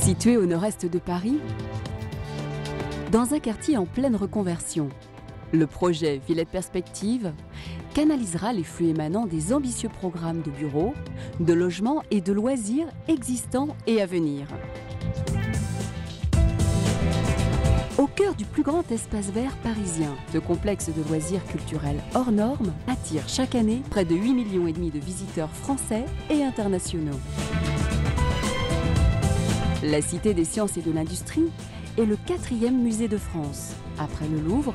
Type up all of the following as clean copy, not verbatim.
Situé au nord-est de Paris, dans un quartier en pleine reconversion, le projet Villette Perspective canalisera les flux émanant des ambitieux programmes de bureaux, de logements et de loisirs existants et à venir. Au cœur du plus grand espace vert parisien, ce complexe de loisirs culturels hors normes attire chaque année près de 8,5 millions de visiteurs français et internationaux. La Cité des sciences et de l'industrie est le 4e musée de France, après le Louvre,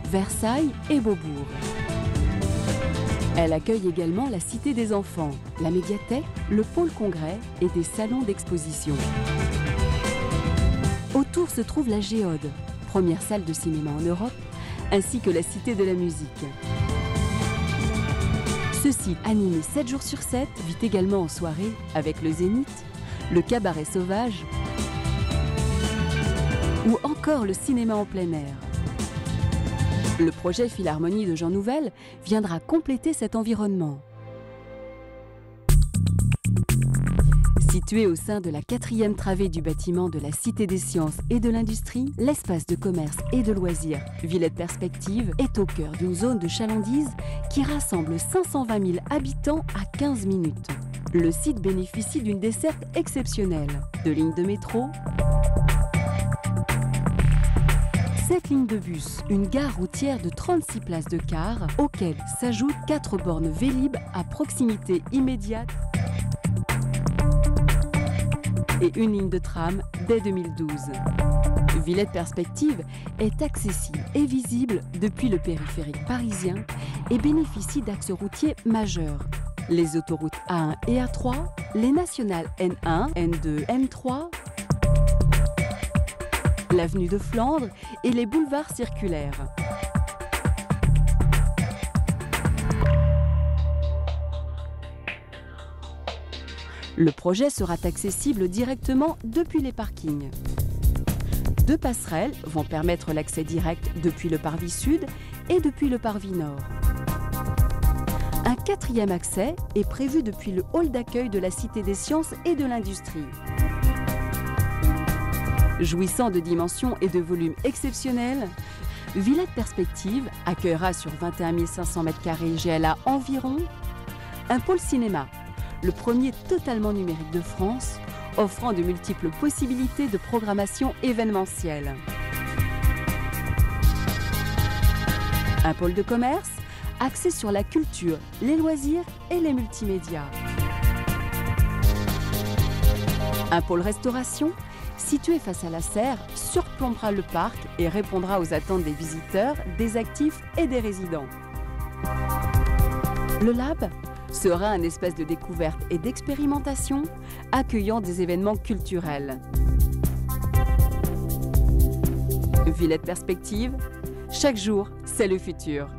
Versailles et Beaubourg. Elle accueille également la Cité des enfants, la médiathèque, le pôle congrès et des salons d'exposition. Autour se trouve la Géode, première salle de cinéma en Europe, ainsi que la Cité de la musique. Ce site, animé 7 jours sur 7, vit également en soirée avec le Zénith, le cabaret sauvage ou encore le cinéma en plein air. Le projet Philharmonie de Jean Nouvel viendra compléter cet environnement. Situé au sein de la 4e travée du bâtiment de la Cité des sciences et de l'industrie, l'espace de commerce et de loisirs Villette Perspective est au cœur d'une zone de chalandise qui rassemble 520 000 habitants à 15 minutes. Le site bénéficie d'une desserte exceptionnelle, de lignes de métro, 7 lignes de bus, une gare routière de 36 places de car, auxquelles s'ajoutent 4 bornes Vélib à proximité immédiate et une ligne de tram dès 2012. Villette Perspective est accessible et visible depuis le périphérique parisien et bénéficie d'axes routiers majeurs. Les autoroutes A1 et A3, les nationales N1, N2, N3, l'avenue de Flandre et les boulevards circulaires. Le projet sera accessible directement depuis les parkings. 2 passerelles vont permettre l'accès direct depuis le parvis sud et depuis le parvis nord. Un 4e accès est prévu depuis le hall d'accueil de la Cité des sciences et de l'industrie. Jouissant de dimensions et de volumes exceptionnels, Villette Perspective accueillera sur 21 500 m² GLA environ un pôle cinéma, le premier totalement numérique de France, offrant de multiples possibilités de programmation événementielle. Un pôle de commerce axé sur la culture, les loisirs et les multimédias. Un pôle restauration situé face à la serre surplombera le parc et répondra aux attentes des visiteurs, des actifs et des résidents. Le Lab sera un espace de découverte et d'expérimentation accueillant des événements culturels. Villette Perspective, chaque jour, c'est le futur.